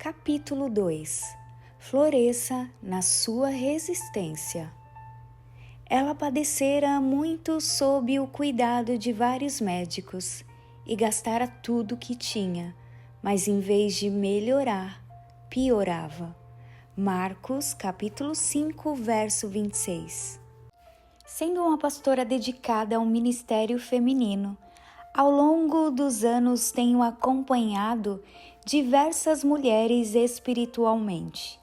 Capítulo 2. Floresça na sua resistência. Ela padecera muito sob o cuidado de vários médicos e gastara tudo que tinha, mas em vez de melhorar, piorava. Marcos, capítulo 5, verso 26. Sendo uma pastora dedicada ao ministério feminino, ao longo dos anos tenho acompanhado diversas mulheres espiritualmente,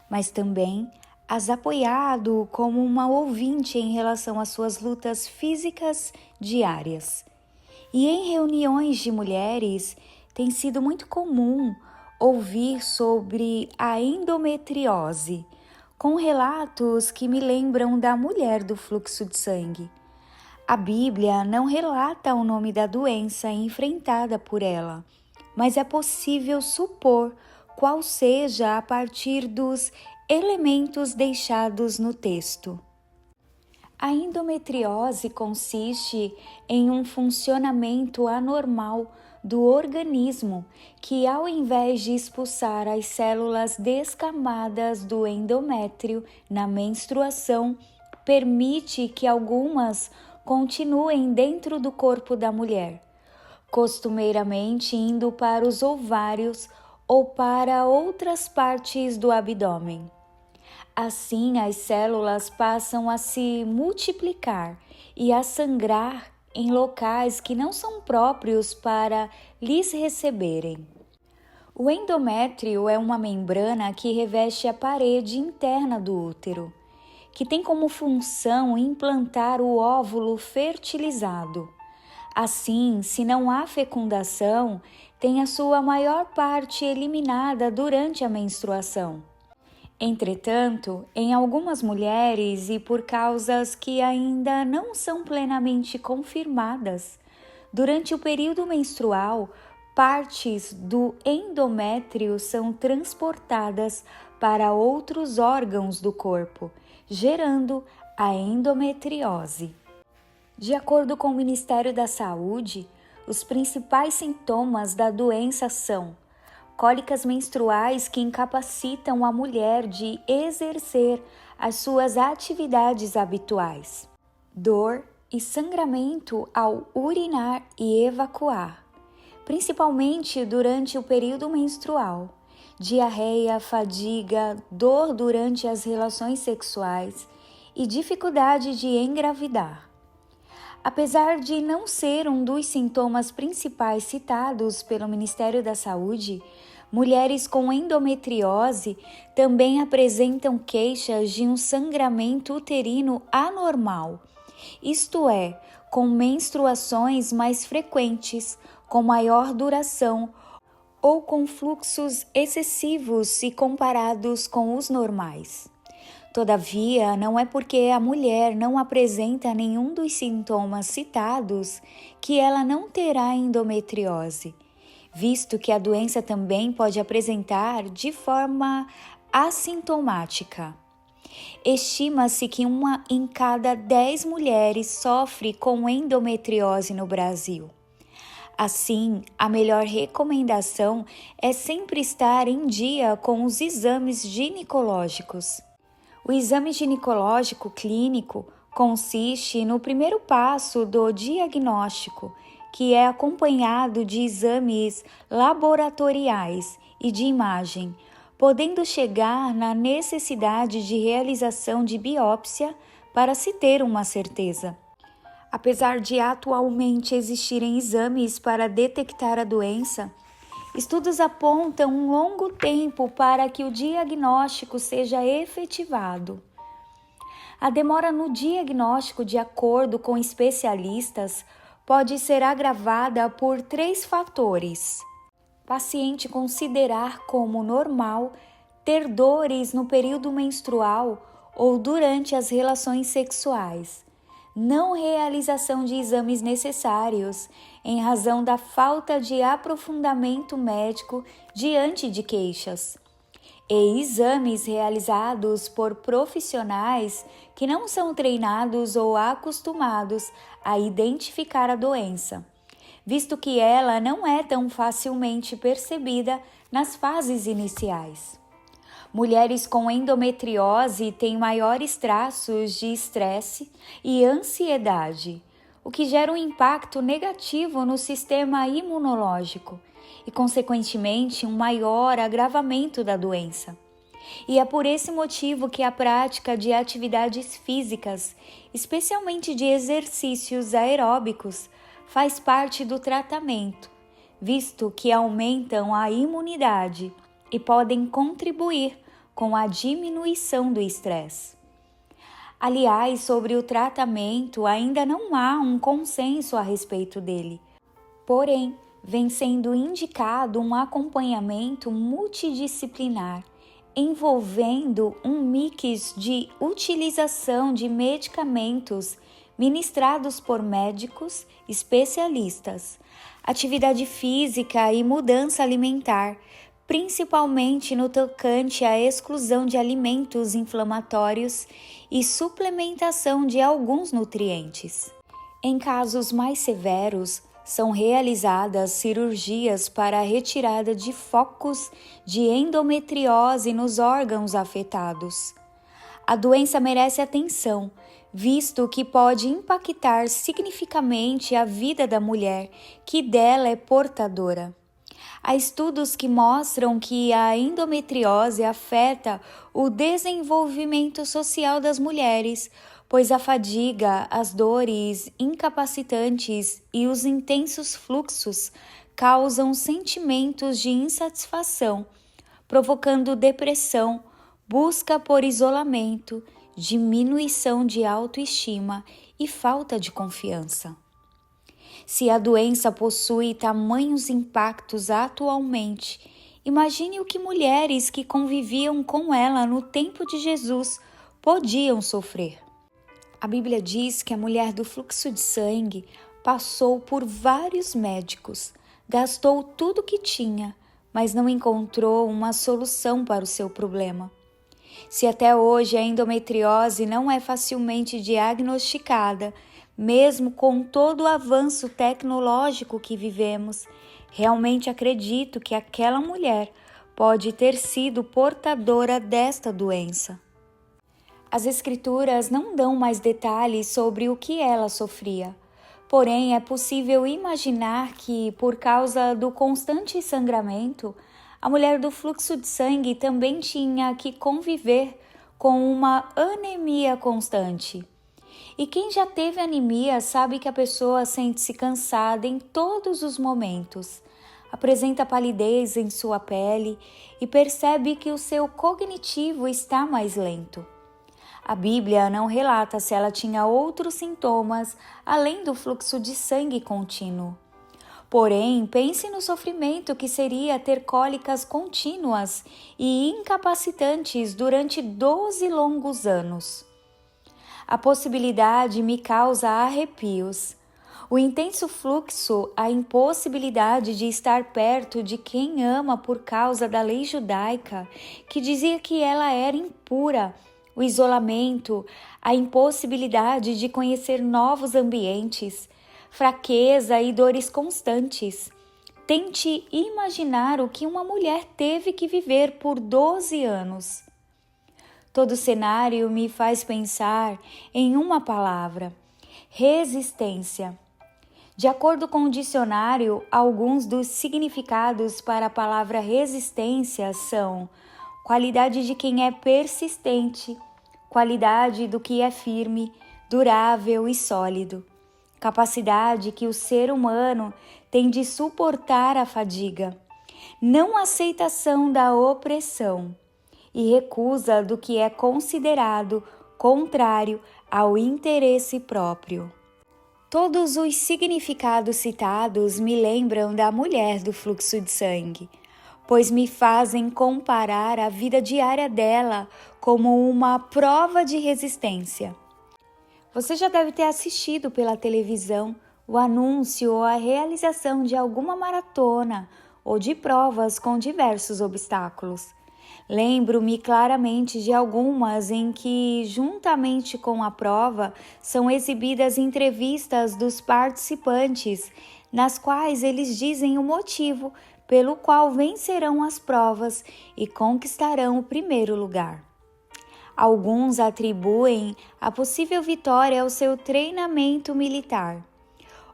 mas também as apoiado como uma ouvinte em relação às suas lutas físicas diárias. E em reuniões de mulheres tem sido muito comum ouvir sobre a endometriose, com relatos que me lembram da mulher do fluxo de sangue. A Bíblia não relata o nome da doença enfrentada por ela, mas é possível supor qual seja a partir dos elementos deixados no texto. A endometriose consiste em um funcionamento anormal do organismo que, ao invés de expulsar as células descamadas do endométrio na menstruação, permite que algumas continuem dentro do corpo da mulher, costumeiramente indo para os ovários ou para outras partes do abdômen. Assim, as células passam a se multiplicar e a sangrar em locais que não são próprios para lhes receberem. O endométrio é uma membrana que reveste a parede interna do útero, que tem como função implantar o óvulo fertilizado. Assim, se não há fecundação, tem a sua maior parte eliminada durante a menstruação. Entretanto, em algumas mulheres e por causas que ainda não são plenamente confirmadas, durante o período menstrual, partes do endométrio são transportadas para outros órgãos do corpo, gerando a endometriose. De acordo com o Ministério da Saúde, os principais sintomas da doença são cólicas menstruais que incapacitam a mulher de exercer as suas atividades habituais, dor e sangramento ao urinar e evacuar, principalmente durante o período menstrual, diarreia, fadiga, dor durante as relações sexuais e dificuldade de engravidar. Apesar de não ser um dos sintomas principais citados pelo Ministério da Saúde, mulheres com endometriose também apresentam queixas de um sangramento uterino anormal, isto é, com menstruações mais frequentes, com maior duração ou com fluxos excessivos se comparados com os normais. Todavia, não é porque a mulher não apresenta nenhum dos sintomas citados que ela não terá endometriose, visto que a doença também pode apresentar de forma assintomática. Estima-se que 1 em cada 10 mulheres sofre com endometriose no Brasil. Assim, a melhor recomendação é sempre estar em dia com os exames ginecológicos. O exame ginecológico clínico consiste no primeiro passo do diagnóstico, que é acompanhado de exames laboratoriais e de imagem, podendo chegar na necessidade de realização de biópsia para se ter uma certeza. Apesar de atualmente existirem exames para detectar a doença, estudos apontam um longo tempo para que o diagnóstico seja efetivado. A demora no diagnóstico, de acordo com especialistas, pode ser agravada por 3 fatores. Paciente considerar como normal ter dores no período menstrual ou durante as relações sexuais. Não realização de exames necessários em razão da falta de aprofundamento médico diante de queixas. E exames realizados por profissionais que não são treinados ou acostumados a identificar a doença, visto que ela não é tão facilmente percebida nas fases iniciais. Mulheres com endometriose têm maiores traços de estresse e ansiedade, o que gera um impacto negativo no sistema imunológico e, consequentemente, um maior agravamento da doença. E é por esse motivo que a prática de atividades físicas, especialmente de exercícios aeróbicos, faz parte do tratamento, visto que aumentam a imunidade e podem contribuir com a diminuição do estresse. Aliás, sobre o tratamento, ainda não há um consenso a respeito dele. Porém, vem sendo indicado um acompanhamento multidisciplinar, envolvendo um mix de utilização de medicamentos ministrados por médicos especialistas, atividade física e mudança alimentar, principalmente no tocante à exclusão de alimentos inflamatórios e suplementação de alguns nutrientes. Em casos mais severos, são realizadas cirurgias para a retirada de focos de endometriose nos órgãos afetados. A doença merece atenção, visto que pode impactar significativamente a vida da mulher que dela é portadora. Há estudos que mostram que a endometriose afeta o desenvolvimento social das mulheres, pois a fadiga, as dores incapacitantes e os intensos fluxos causam sentimentos de insatisfação, provocando depressão, busca por isolamento, diminuição de autoestima e falta de confiança. Se a doença possui tamanhos impactos atualmente, imagine o que mulheres que conviviam com ela no tempo de Jesus podiam sofrer. A Bíblia diz que a mulher do fluxo de sangue passou por vários médicos, gastou tudo que tinha, mas não encontrou uma solução para o seu problema. Se até hoje a endometriose não é facilmente diagnosticada, mesmo com todo o avanço tecnológico que vivemos, realmente acredito que aquela mulher pode ter sido portadora desta doença. As Escrituras não dão mais detalhes sobre o que ela sofria, porém é possível imaginar que, por causa do constante sangramento, a mulher do fluxo de sangue também tinha que conviver com uma anemia constante. E quem já teve anemia sabe que a pessoa sente-se cansada em todos os momentos, apresenta palidez em sua pele e percebe que o seu cognitivo está mais lento. A Bíblia não relata se ela tinha outros sintomas além do fluxo de sangue contínuo. Porém, pense no sofrimento que seria ter cólicas contínuas e incapacitantes durante 12 longos anos. A possibilidade me causa arrepios. O intenso fluxo, a impossibilidade de estar perto de quem ama por causa da lei judaica, que dizia que ela era impura, o isolamento, a impossibilidade de conhecer novos ambientes, fraqueza e dores constantes. Tente imaginar o que uma mulher teve que viver por 12 anos. Todo cenário me faz pensar em uma palavra: resistência. De acordo com o dicionário, alguns dos significados para a palavra resistência são qualidade de quem é persistente, qualidade do que é firme, durável e sólido, capacidade que o ser humano tem de suportar a fadiga, não aceitação da opressão e recusa do que é considerado contrário ao interesse próprio. Todos os significados citados me lembram da mulher do fluxo de sangue, pois me fazem comparar a vida diária dela como uma prova de resistência. Você já deve ter assistido pela televisão o anúncio ou a realização de alguma maratona ou de provas com diversos obstáculos. Lembro-me claramente de algumas em que, juntamente com a prova, são exibidas entrevistas dos participantes, nas quais eles dizem o motivo pelo qual vencerão as provas e conquistarão o primeiro lugar. Alguns atribuem a possível vitória ao seu treinamento militar,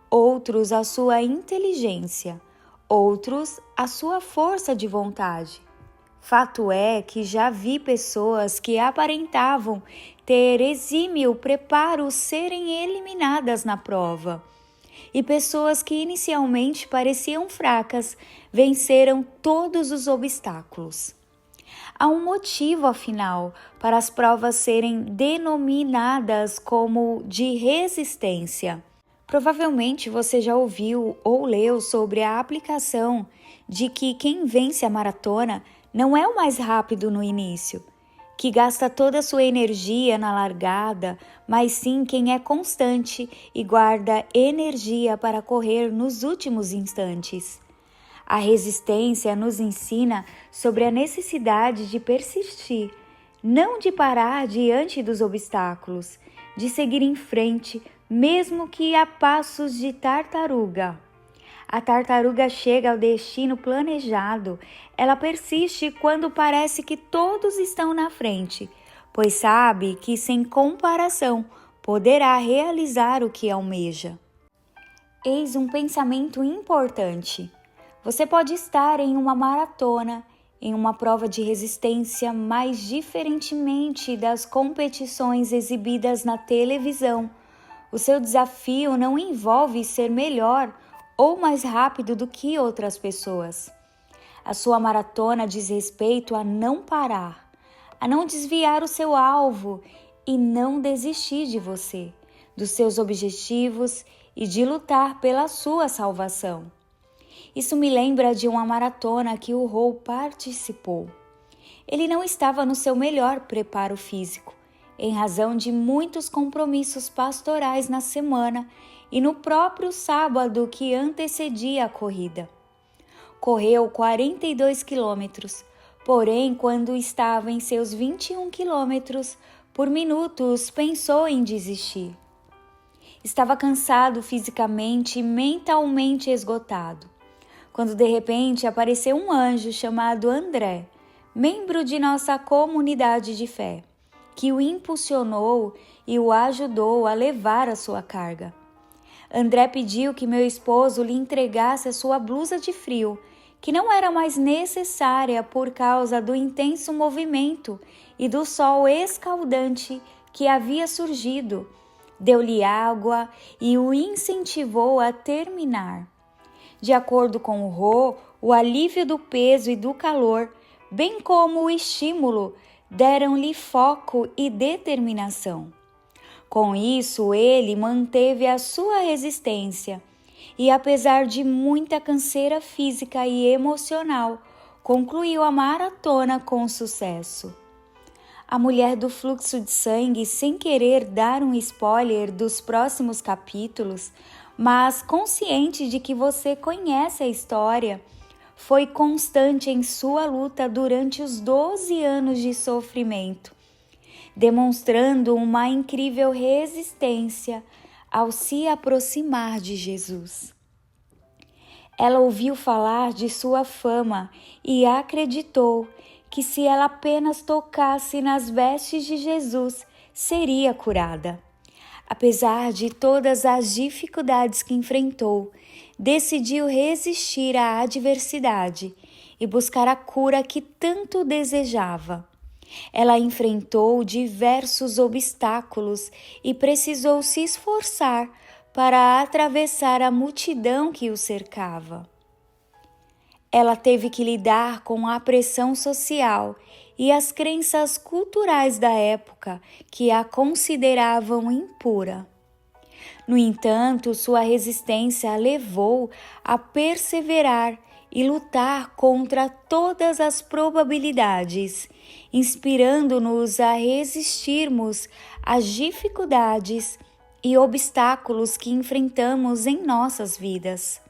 outros à sua inteligência, outros à sua força de vontade. Fato é que já vi pessoas que aparentavam ter exímio preparo serem eliminadas na prova, e pessoas que inicialmente pareciam fracas venceram todos os obstáculos. Há um motivo, afinal, para as provas serem denominadas como de resistência. Provavelmente você já ouviu ou leu sobre a aplicação de que quem vence a maratona não é o mais rápido no início, que gasta toda a sua energia na largada, mas sim quem é constante e guarda energia para correr nos últimos instantes. A resistência nos ensina sobre a necessidade de persistir, não de parar diante dos obstáculos, de seguir em frente, mesmo que a passos de tartaruga. A tartaruga chega ao destino planejado. Ela persiste quando parece que todos estão na frente, pois sabe que, sem comparação, poderá realizar o que almeja. Eis um pensamento importante. Você pode estar em uma maratona, em uma prova de resistência, mas diferentemente das competições exibidas na televisão, o seu desafio não envolve ser melhor ou mais rápido do que outras pessoas. A sua maratona diz respeito a não parar, a não desviar o seu alvo e não desistir de você, dos seus objetivos e de lutar pela sua salvação. Isso me lembra de uma maratona que o Rô participou. Ele não estava no seu melhor preparo físico, em razão de muitos compromissos pastorais na semana e no próprio sábado que antecedia a corrida. Correu 42 quilômetros, porém, quando estava em seus 21 quilômetros por minutos, pensou em desistir. Estava cansado fisicamente e mentalmente esgotado, quando de repente apareceu um anjo chamado André, membro de nossa comunidade de fé, que o impulsionou e o ajudou a levar a sua carga. André pediu que meu esposo lhe entregasse a sua blusa de frio, que não era mais necessária por causa do intenso movimento e do sol escaldante que havia surgido. Deu-lhe água e o incentivou a terminar. De acordo com o Rô, o alívio do peso e do calor, bem como o estímulo, deram-lhe foco e determinação. Com isso, ele manteve a sua resistência e, apesar de muita canseira física e emocional, concluiu a maratona com sucesso. A mulher do fluxo de sangue, sem querer dar um spoiler dos próximos capítulos, mas consciente de que você conhece a história, foi constante em sua luta durante os 12 anos de sofrimento, demonstrando uma incrível resistência ao se aproximar de Jesus. Ela ouviu falar de sua fama e acreditou que se ela apenas tocasse nas vestes de Jesus, seria curada. Apesar de todas as dificuldades que enfrentou, decidiu resistir à adversidade e buscar a cura que tanto desejava. Ela enfrentou diversos obstáculos e precisou se esforçar para atravessar a multidão que o cercava. Ela teve que lidar com a pressão social e as crenças culturais da época que a consideravam impura. No entanto, sua resistência a levou a perseverar e lutar contra todas as probabilidades, inspirando-nos a resistirmos às dificuldades e obstáculos que enfrentamos em nossas vidas.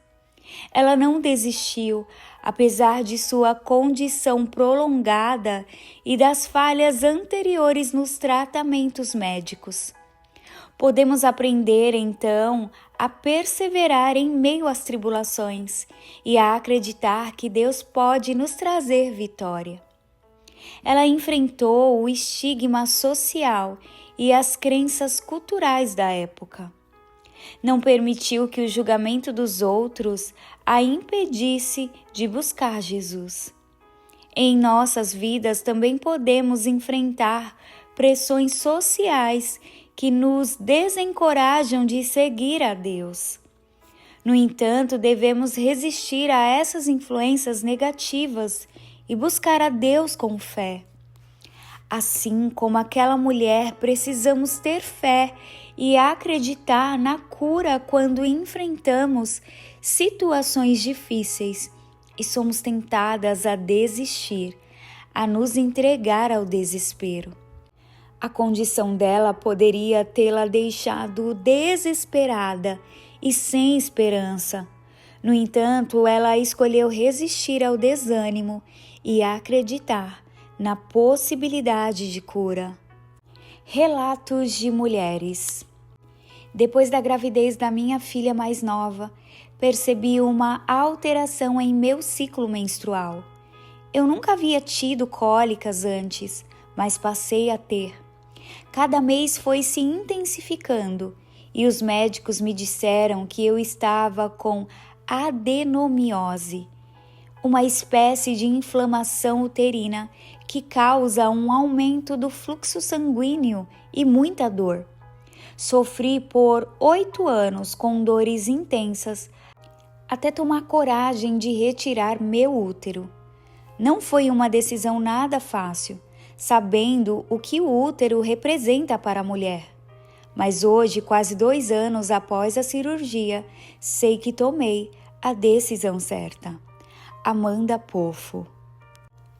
Ela não desistiu, apesar de sua condição prolongada e das falhas anteriores nos tratamentos médicos. Podemos aprender, então, a perseverar em meio às tribulações e a acreditar que Deus pode nos trazer vitória. Ela enfrentou o estigma social e as crenças culturais da época. Não permitiu que o julgamento dos outros a impedisse de buscar Jesus. Em nossas vidas também podemos enfrentar pressões sociais que nos desencorajam de seguir a Deus. No entanto, devemos resistir a essas influências negativas e buscar a Deus com fé. Assim como aquela mulher, precisamos ter fé e acreditar na cura quando enfrentamos situações difíceis e somos tentadas a desistir, a nos entregar ao desespero. A condição dela poderia tê-la deixado desesperada e sem esperança. No entanto, ela escolheu resistir ao desânimo e acreditar na possibilidade de cura. Relatos de mulheres. Depois da gravidez da minha filha mais nova, percebi uma alteração em meu ciclo menstrual. Eu nunca havia tido cólicas antes, mas passei a ter. Cada mês foi se intensificando e os médicos me disseram que eu estava com adenomiose, uma espécie de inflamação uterina que causa um aumento do fluxo sanguíneo e muita dor. Sofri por 8 anos com dores intensas, até tomar coragem de retirar meu útero. Não foi uma decisão nada fácil, sabendo o que o útero representa para a mulher. Mas hoje, quase 2 anos após a cirurgia, sei que tomei a decisão certa. Amanda Poffo.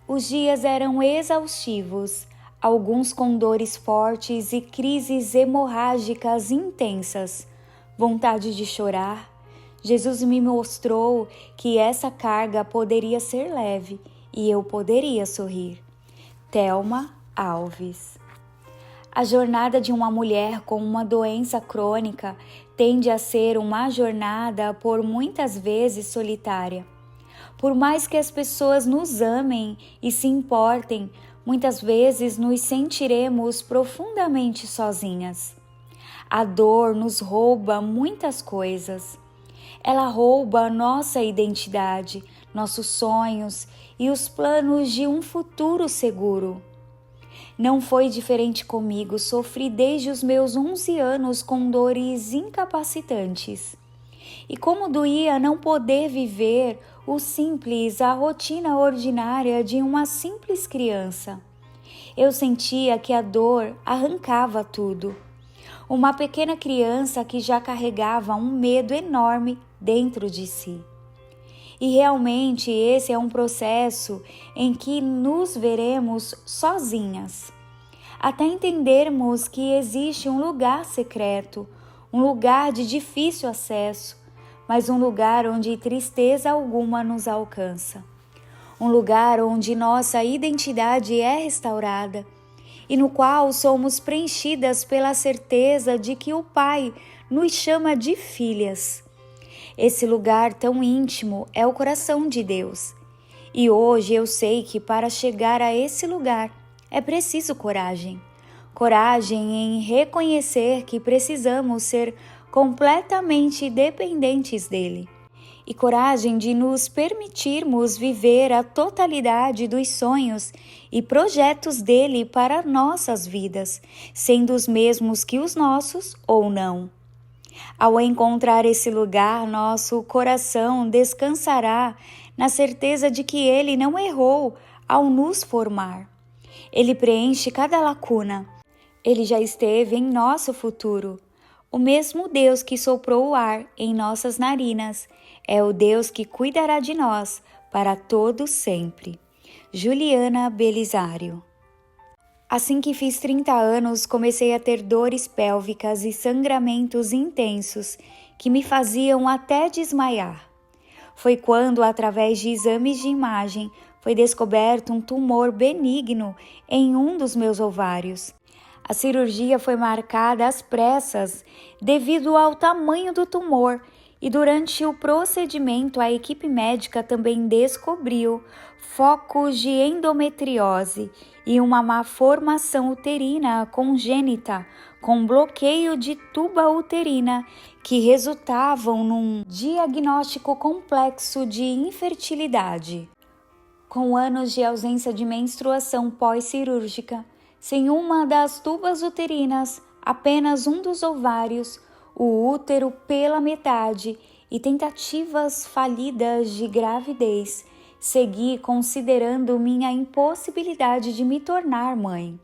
Os dias eram exaustivos, alguns com dores fortes e crises hemorrágicas intensas, vontade de chorar. Jesus me mostrou que essa carga poderia ser leve e eu poderia sorrir. Thelma Alves. A jornada de uma mulher com uma doença crônica tende a ser uma jornada por muitas vezes solitária. Por mais que as pessoas nos amem e se importem, muitas vezes nos sentiremos profundamente sozinhas. A dor nos rouba muitas coisas. Ela rouba nossa identidade, nossos sonhos e os planos de um futuro seguro. Não foi diferente comigo, sofri desde os meus 11 anos com dores incapacitantes. E como doía não poder viver o simples, a rotina ordinária de uma simples criança. Eu sentia que a dor arrancava tudo. Uma pequena criança que já carregava um medo enorme dentro de si. E realmente esse é um processo em que nos veremos sozinhas, até entendermos que existe um lugar secreto, um lugar de difícil acesso, mas um lugar onde tristeza alguma nos alcança. Um lugar onde nossa identidade é restaurada e no qual somos preenchidas pela certeza de que o Pai nos chama de filhas. Esse lugar tão íntimo é o coração de Deus. E hoje eu sei que para chegar a esse lugar é preciso coragem. Coragem em reconhecer que precisamos ser completamente dependentes dele. E coragem de nos permitirmos viver a totalidade dos sonhos e projetos dele para nossas vidas, sendo os mesmos que os nossos ou não. Ao encontrar esse lugar, nosso coração descansará na certeza de que ele não errou ao nos formar. Ele preenche cada lacuna. Ele já esteve em nosso futuro. O mesmo Deus que soprou o ar em nossas narinas é o Deus que cuidará de nós para todo sempre. Juliana Belisário. Assim que fiz 30 anos, comecei a ter dores pélvicas e sangramentos intensos que me faziam até desmaiar. Foi quando, através de exames de imagem, foi descoberto um tumor benigno em um dos meus ovários. A cirurgia foi marcada às pressas devido ao tamanho do tumor e durante o procedimento a equipe médica também descobriu focos de endometriose e uma má formação uterina congênita com bloqueio de tuba uterina que resultavam num diagnóstico complexo de infertilidade. Com anos de ausência de menstruação pós-cirúrgica, sem uma das tubas uterinas, apenas um dos ovários, o útero pela metade e tentativas falidas de gravidez, segui considerando minha impossibilidade de me tornar mãe.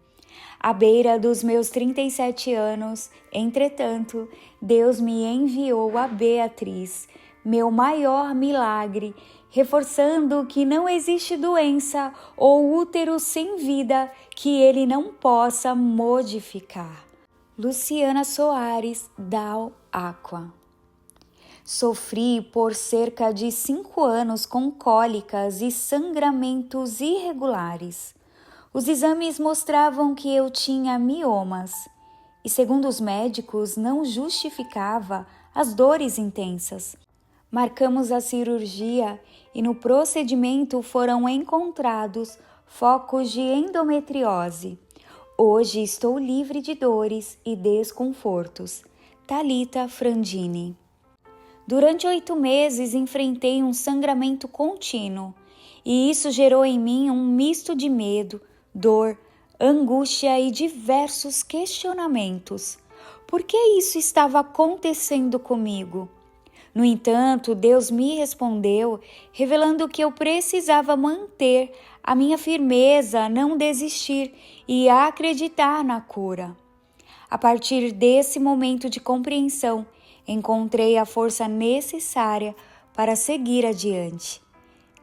À beira dos meus 37 anos, entretanto, Deus me enviou a Beatriz, meu maior milagre, reforçando que não existe doença ou útero sem vida que ele não possa modificar. Luciana Soares, Dal Aqua. Sofri por cerca de 5 anos com cólicas e sangramentos irregulares. Os exames mostravam que eu tinha miomas e, segundo os médicos, não justificava as dores intensas. Marcamos a cirurgia e no procedimento foram encontrados focos de endometriose. Hoje estou livre de dores e desconfortos. Thalita Frandini. Durante 8 meses enfrentei um sangramento contínuo e isso gerou em mim um misto de medo, dor, angústia e diversos questionamentos. Por que isso estava acontecendo comigo? No entanto, Deus me respondeu, revelando que eu precisava manter a minha firmeza, não desistir e acreditar na cura. A partir desse momento de compreensão, encontrei a força necessária para seguir adiante.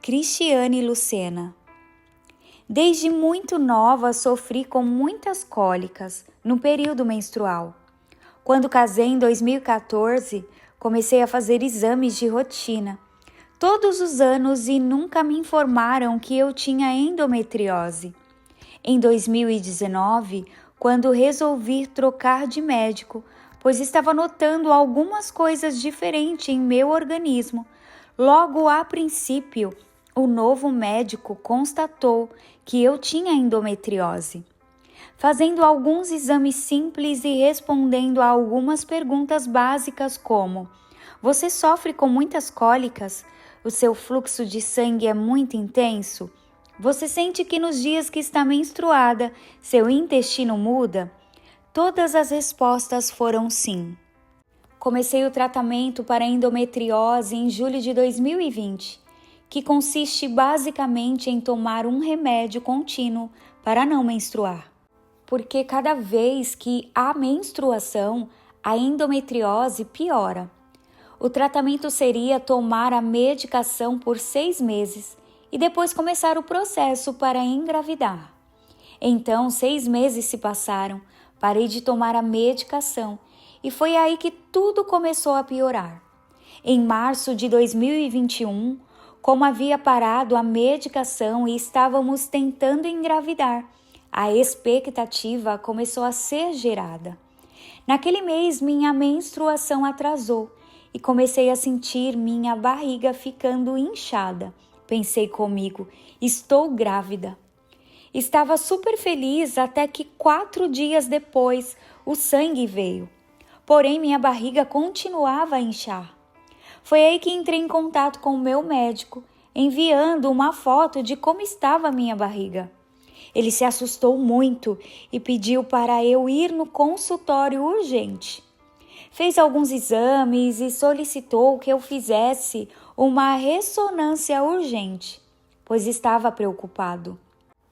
Cristiane Lucena. Desde muito nova sofri com muitas cólicas no período menstrual. Quando casei em 2014, comecei a fazer exames de rotina, todos os anos e nunca me informaram que eu tinha endometriose. Em 2019, quando resolvi trocar de médico, pois estava notando algumas coisas diferentes em meu organismo, logo a princípio, o novo médico constatou que eu tinha endometriose. Fazendo alguns exames simples e respondendo a algumas perguntas básicas como: você sofre com muitas cólicas? O seu fluxo de sangue é muito intenso? Você sente que nos dias que está menstruada, seu intestino muda? Todas as respostas foram sim. Comecei o tratamento para endometriose em julho de 2020, que consiste basicamente em tomar um remédio contínuo para não menstruar. Porque cada vez que há menstruação, a endometriose piora. O tratamento seria tomar a medicação por 6 meses e depois começar o processo para engravidar. Então, 6 meses se passaram, parei de tomar a medicação e foi aí que tudo começou a piorar. Em março de 2021, como havia parado a medicação e estávamos tentando engravidar, a expectativa começou a ser gerada. Naquele mês, minha menstruação atrasou e comecei a sentir minha barriga ficando inchada. Pensei comigo, estou grávida. Estava super feliz até que 4 dias depois o sangue veio. Porém, minha barriga continuava a inchar. Foi aí que entrei em contato com o meu médico, enviando uma foto de como estava a minha barriga. Ele se assustou muito e pediu para eu ir no consultório urgente. Fez alguns exames e solicitou que eu fizesse uma ressonância urgente, pois estava preocupado.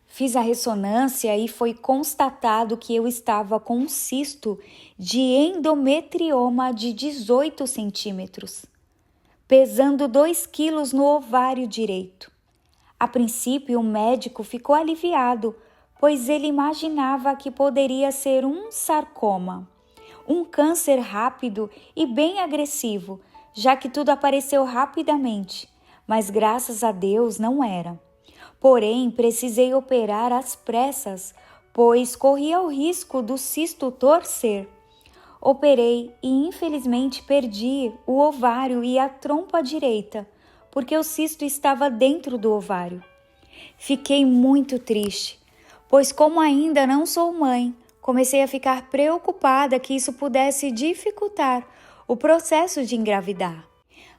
Fiz a ressonância e foi constatado que eu estava com um cisto de endometrioma de 18 centímetros, pesando 2 quilos no ovário direito. A princípio, o médico ficou aliviado, pois ele imaginava que poderia ser um sarcoma, um câncer rápido e bem agressivo, já que tudo apareceu rapidamente, mas graças a Deus não era. Porém, precisei operar às pressas, pois corria o risco do cisto torcer. Operei e infelizmente perdi o ovário e a trompa direita, porque o cisto estava dentro do ovário. Fiquei muito triste, pois como ainda não sou mãe, comecei a ficar preocupada que isso pudesse dificultar o processo de engravidar.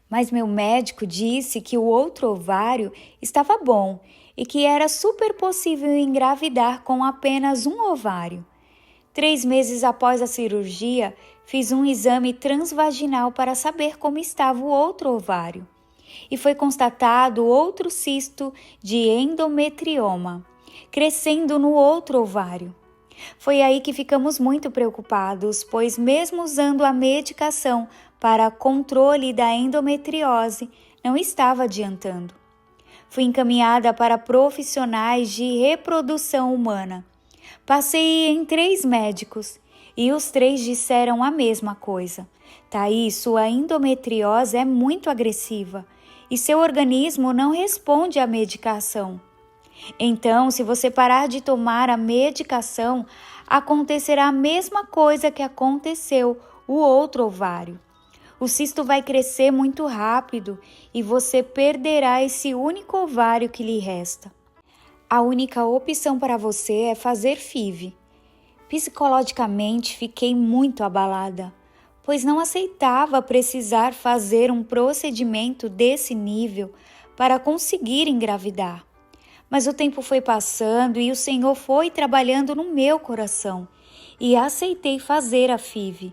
Mas meu médico disse que o outro ovário estava bom e que era super possível engravidar com apenas um ovário. 3 meses após a cirurgia, fiz um exame transvaginal para saber como estava o outro ovário. E foi constatado outro cisto de endometrioma, crescendo no outro ovário. Foi aí que ficamos muito preocupados, pois mesmo usando a medicação para controle da endometriose, não estava adiantando. Fui encaminhada para profissionais de reprodução humana. Passei em 3 médicos e os 3 disseram a mesma coisa. Thaís, sua endometriose é muito agressiva e seu organismo não responde à medicação. Então, se você parar de tomar a medicação, acontecerá a mesma coisa que aconteceu o outro ovário. O cisto vai crescer muito rápido e você perderá esse único ovário que lhe resta. A única opção para você é fazer FIV. Psicologicamente fiquei muito abalada, pois não aceitava precisar fazer um procedimento desse nível para conseguir engravidar. Mas o tempo foi passando e o Senhor foi trabalhando no meu coração e aceitei fazer a FIV.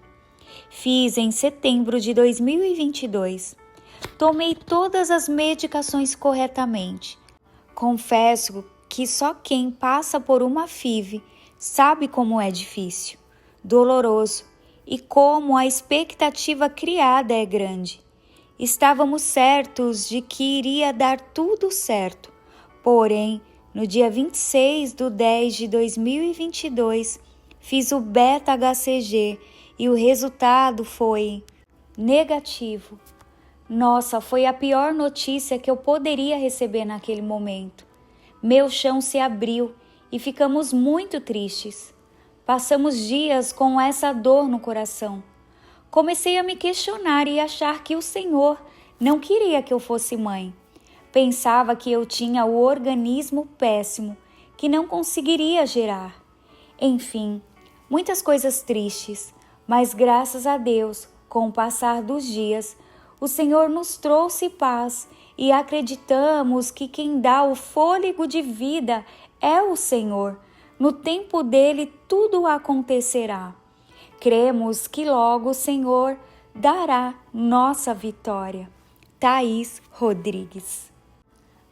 Fiz em setembro de 2022. Tomei todas as medicações corretamente. Confesso que só quem passa por uma FIV sabe como é difícil, doloroso e como a expectativa criada é grande. Estávamos certos de que iria dar tudo certo. Porém, no dia 26/10/2022, fiz o beta-HCG e o resultado foi negativo. Nossa, foi a pior notícia que eu poderia receber naquele momento. Meu chão se abriu e ficamos muito tristes. Passamos dias com essa dor no coração. Comecei a me questionar e achar que o Senhor não queria que eu fosse mãe. Pensava que eu tinha o organismo péssimo, que não conseguiria gerar. Enfim, muitas coisas tristes, mas graças a Deus, com o passar dos dias, o Senhor nos trouxe paz e acreditamos que quem dá o fôlego de vida é o Senhor. No tempo dele tudo acontecerá. Cremos que logo o Senhor dará nossa vitória. Thaís Rodrigues.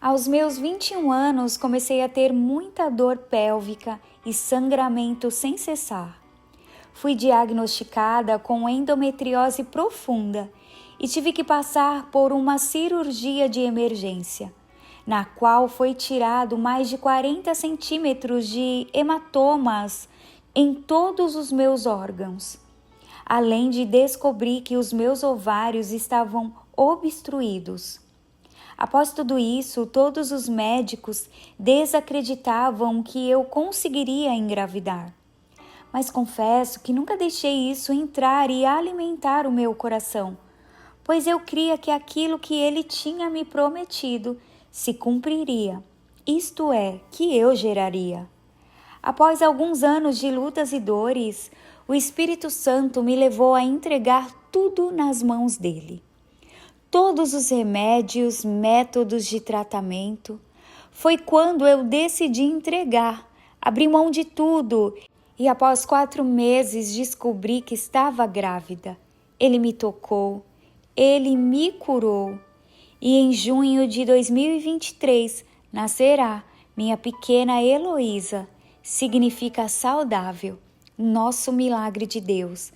Aos meus 21 anos, comecei a ter muita dor pélvica e sangramento sem cessar. Fui diagnosticada com endometriose profunda e tive que passar por uma cirurgia de emergência, na qual foi tirado mais de 40 centímetros de hematomas em todos os meus órgãos, além de descobrir que os meus ovários estavam obstruídos. Após tudo isso, todos os médicos desacreditavam que eu conseguiria engravidar. Mas confesso que nunca deixei isso entrar e alimentar o meu coração, pois eu cria que aquilo que ele tinha me prometido se cumpriria, isto é, que eu geraria. Após alguns anos de lutas e dores, o Espírito Santo me levou a entregar tudo nas mãos dele. Todos os remédios, métodos de tratamento. Foi quando eu decidi entregar, abri mão de tudo e após 4 meses descobri que estava grávida. Ele me tocou, ele me curou e em junho de 2023 nascerá minha pequena Heloísa. Significa saudável, nosso milagre de Deus.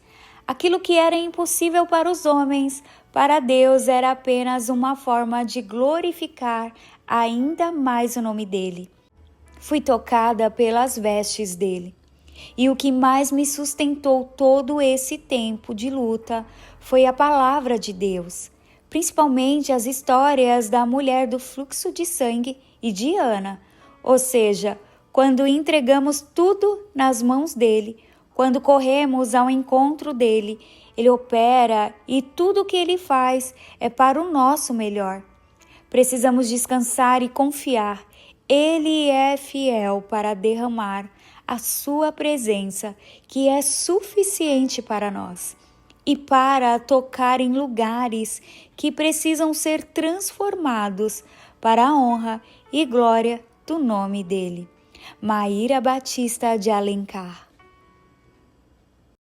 Aquilo que era impossível para os homens, para Deus era apenas uma forma de glorificar ainda mais o nome dele. Fui tocada pelas vestes dele. E o que mais me sustentou todo esse tempo de luta foi a palavra de Deus, principalmente as histórias da mulher do fluxo de sangue e de Ana, ou seja, quando entregamos tudo nas mãos dele, quando corremos ao encontro dele. Ele opera e tudo o que ele faz é para o nosso melhor. Precisamos descansar e confiar. Ele é fiel para derramar a sua presença, que é suficiente para nós, e para tocar em lugares que precisam ser transformados para a honra e glória do nome dele. Maíra Batista de Alencar.